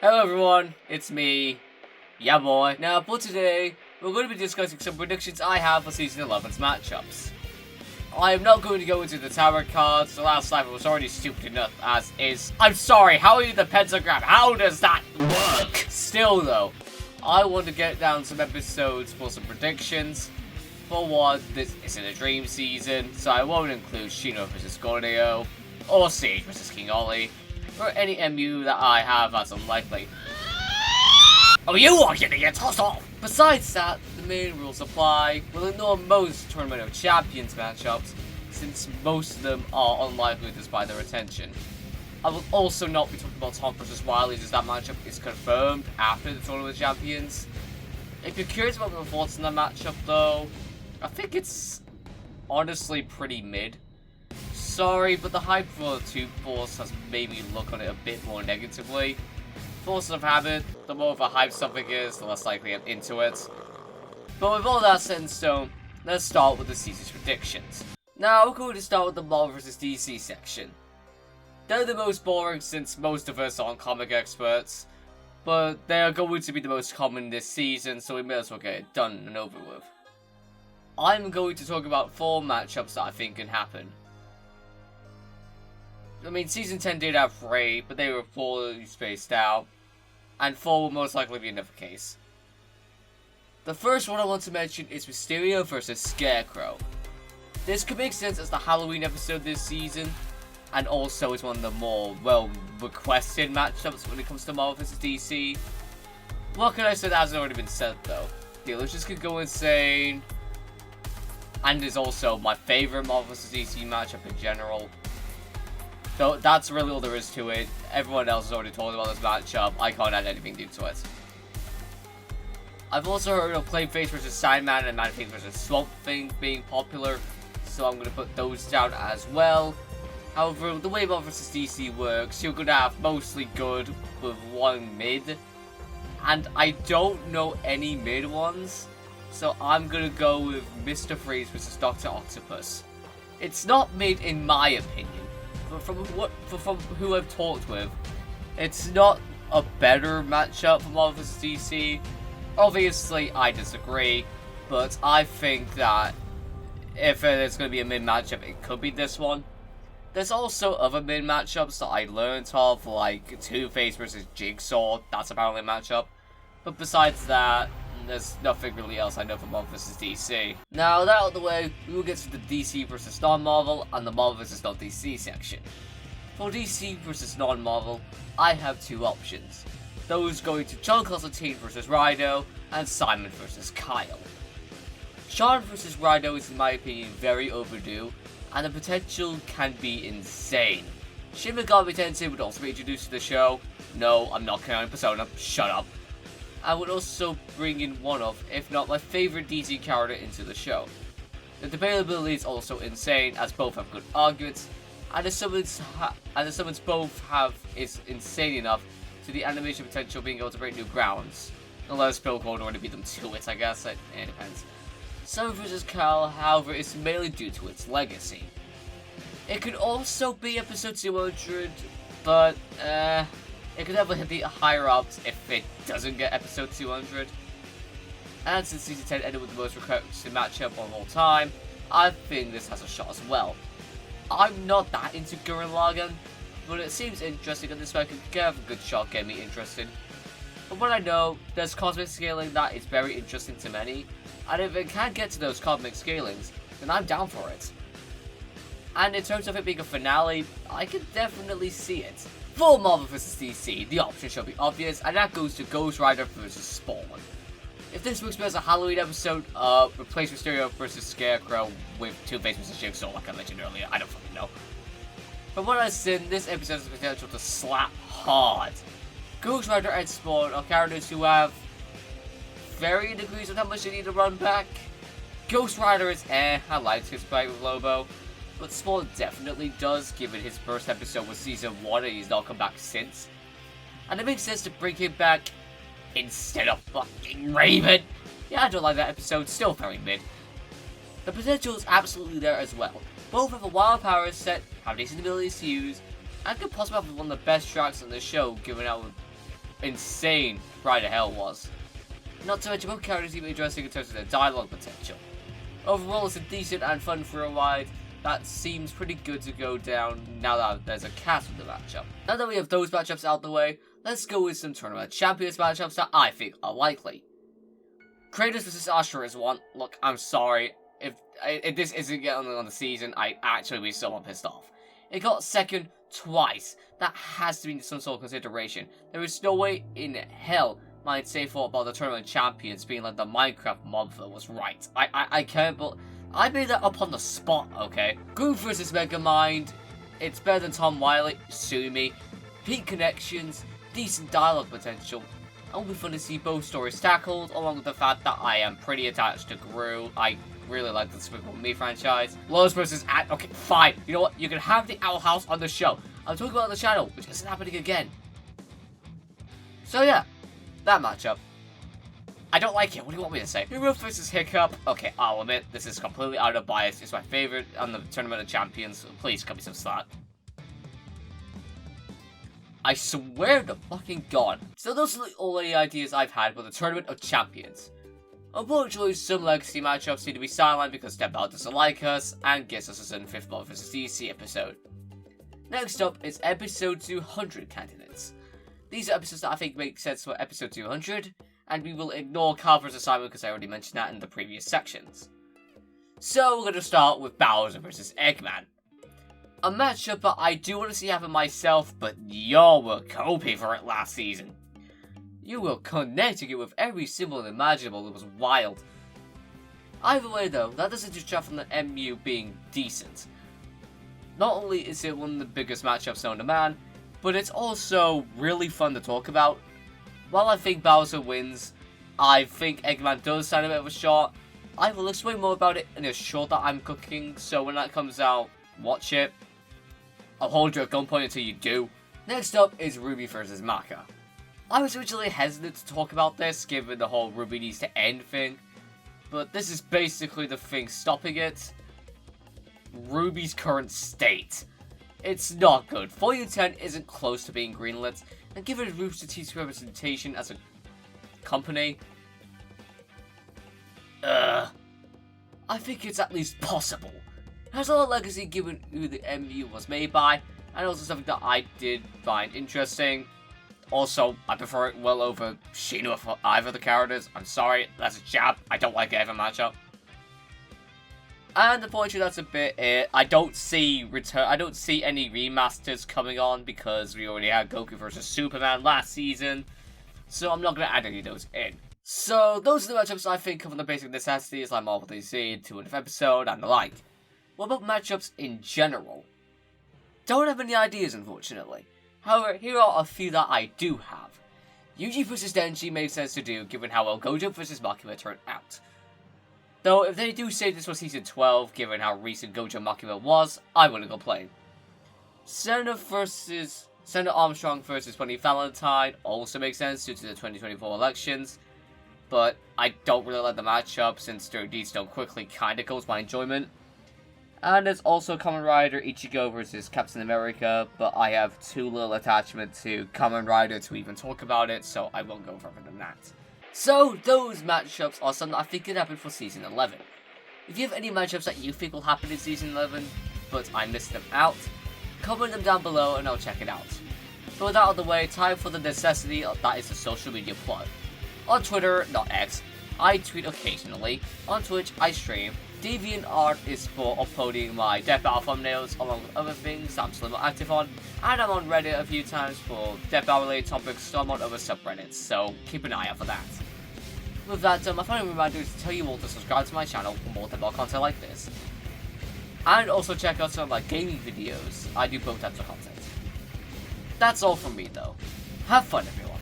Hello everyone, it's me, yeah boy. Now for today, we're going to be discussing some predictions I have for Season 11's matchups. I am not going to go into the tower cards, the last time was already stupid enough as is. I'm sorry, how are you the pentagram? How does that work? Still though, I want to get down some episodes for some predictions. For one, this isn't a dream season, so I won't include Shino vs Gordio, or Sage vs King Ollie, or any MU that I have as unlikely. Oh, you are gonna get tossed off! Besides that, the main rules apply. We'll ignore most Tournament of Champions matchups, since most of them are unlikely despite their attention. I will also not be talking about Tom vs Wiley, as that matchup is confirmed after the Tournament of Champions. If you're curious about my thoughts on that matchup though, I think it's honestly pretty mid. Sorry, but the hype for 2 Force has made me look on it a bit more negatively. Force of habit, the more of a hype something is, the less likely I'm into it. But with all that set in stone, let's start with the season's predictions. Now, we're going to start with the Marvel vs DC section. They're the most boring since most of us aren't comic experts, but they are going to be the most common this season, so we may as well get it done and over with. I'm going to talk about 4 matchups that I think can happen. I mean, Season 10 did have 3, but they were poorly spaced out, and 4 will most likely be another case. The first one I want to mention is Mysterio vs Scarecrow. This could make sense as the Halloween episode this season, and also is one of the more well-requested matchups when it comes to Marvel vs DC. What can I say that hasn't already been said though? The Illusions could go insane, and is also my favourite Marvel vs DC matchup in general. So that's really all there is to it. Everyone else has already talked about this matchup. I can't add anything new to it. I've also heard of Clayface vs Sandman and Man-Thing vs Swamp Thing being popular, so I'm going to put those down as well. However, the way Marvel vs DC works, you're going to have mostly good with 1 mid, and I don't know any mid ones, so I'm going to go with Mr. Freeze vs Dr. Octopus. It's not mid in my opinion. But from who I've talked with, it's not a better matchup for Marvel vs DC. Obviously, I disagree, but I think that if there's going to be a mid matchup, it could be this one. There's also other mid matchups that I learned of, like Two-Face vs Jigsaw. That's apparently a matchup. But besides that, there's nothing really else I know for Marvel vs DC. Now, that out of the way, we will get to the DC vs non-Marvel and the Marvel vs non-DC section. For DC vs non-Marvel, I have 2 options. Those going to John Constantine vs Rhino and Simon vs Kyle. Sean vs Rhino is in my opinion very overdue, and the potential can be insane. Shin Megami Tensei would also be introduced to the show. No, I'm not counting Persona, shut up. I would also bring in one of, if not my favorite DC character into the show. The debatability is also insane, as both have good arguments, and the summons both have is insane enough to the animation potential being able to break new grounds. Unless Bill Gold already beat them to it, I guess, it depends. Simon vs Kyle, however, is mainly due to its legacy. It could also be episode 200, but it could never hit the higher ups if it doesn't get episode 200. And since Season 10 ended with the most requested matchup of all time, I think this has a shot as well. I'm not that into Gurren Lagann, but it seems interesting and this might have a good shot getting me interested. From what I know, there's cosmic scaling that is very interesting to many, and if it can get to those cosmic scalings, then I'm down for it. And in terms of it being a finale, I can definitely see it. For Marvel vs DC, the option shall be obvious, and that goes to Ghost Rider vs Spawn. If this works as a Halloween episode, replace Mysterio vs Scarecrow with Two-Face vs Jigsaw, like I mentioned earlier. I don't fucking know. From what I've seen, this episode has the potential to slap hard. Ghost Rider and Spawn are characters who have varying degrees of how much they need to run back. Ghost Rider is I liked his fight with Lobo. But Spawn definitely does, given his first episode was Season 1 and he's not come back since. And it makes sense to bring him back instead of fucking Raven. Yeah, I don't like that episode, still very mid. The potential is absolutely there as well. Both have a wild power set, have decent abilities to use, and could possibly have one of the best tracks on the show, given out insane Ride of Hell was. Not to mention both characters even interesting in terms of their dialogue potential. Overall, it's a decent and fun thrill ride that seems pretty good to go down now that there's a cast with the matchup. Now that we have those matchups out the way, let's go with some Tournament Champions matchups that I think are likely. Kratos vs Astra is one. Look, I'm sorry. If this isn't getting on the season, I actually be so pissed off. It got second twice. That has to be some sort of consideration. There is no way in hell I'd say for about the Tournament Champions being like the Minecraft monster was right. I can't believe I made that up on the spot, okay? Groove vs Megamind. It's better than Tom Wiley. Sue me. Peak connections. Decent dialogue potential. It will be fun to see both stories tackled, along with the fact that I am pretty attached to Gru. I really like the Despicable Me franchise. Lois vs. Okay, fine. You know what? You can have the Owl House on the show. I'm talking about the channel, which isn't happening again. So yeah, that matchup. I don't like it. What do you want me to say? Hero vs. Hiccup. Okay, I'll admit, this is completely out of bias. It's my favorite on the Tournament of Champions. So please cut me some slack. I swear to fucking God. So those are the only ideas I've had for the Tournament of Champions. Unfortunately, some legacy matchups need to be sidelined because Dead Bell doesn't like us and gives us a certain 5th Ball vs. DC episode. Next up is episode 200 candidates. These are episodes that I think make sense for episode 200, and we will ignore Carl vs. Simon because I already mentioned that in the previous sections. So we're going to start with Bowser vs. Eggman. A matchup that I do want to see happen myself, but y'all were coping for it last season. You were connecting it with every symbol imaginable. It was wild. Either way though, that doesn't distract from the MU being decent. Not only is it one of the biggest matchups known to man, but it's also really fun to talk about. While I think Bowser wins, I think Eggman does stand a bit of a shot. I will explain more about it in a short that I'm cooking, so when that comes out, watch it. I'll hold you at gunpoint until you do. Next up is Ruby vs. Maka. I was originally hesitant to talk about this, given the whole Ruby needs to end thing, but this is basically the thing stopping it. Ruby's current state. It's not good. Volume 10 isn't close to being greenlit, and given Rooster Teeth's representation as a company, I think it's at least possible. It has a lot of legacy given who the MU was made by, and also something that I did find interesting. Also, I prefer it well over Shino for either of the characters. I'm sorry, that's a jab. I don't like either matchup. And unfortunately, that's a bit it. I don't see any remasters coming on because we already had Goku vs. Superman last season. So I'm not going to add any of those in. So those are the matchups I think cover the basic necessities like Marvel DC, 200th episode, and the like. What about matchups in general? Don't have any ideas, unfortunately. However, here are a few that I do have. Yuji vs. Denji makes sense to do given how well Gojo vs. Makima turned out. Though, if they do say this was Season 12, given how recent Gojo Makima was, I wouldn't complain. Senator Armstrong vs. Bunny Valentine also makes sense due to the 2024 elections, but I don't really like the matchup since their deeds don't quickly kinda kills my enjoyment. And there's also Kamen Rider Ichigo vs. Captain America, but I have too little attachment to Kamen Rider to even talk about it, so I won't go further than that. So, those matchups are something I think could happen for Season 11. If you have any matchups that you think will happen in Season 11, but I missed them out, comment them down below and I'll check it out. But with that out of the way, time for the necessity that is the social media plug. On Twitter, not X, I tweet occasionally. On Twitch, I stream. DeviantArt is for uploading my Death Battle thumbnails, along with other things that I'm still not active on. And I'm on Reddit a few times for Death Battle related topics, so I'm on other subreddits, so keep an eye out for that. With that done, my final reminder is to tell you all to subscribe to my channel for more Death Battle content like this. And also check out some of my gaming videos. I do both types of content. That's all from me though. Have fun everyone.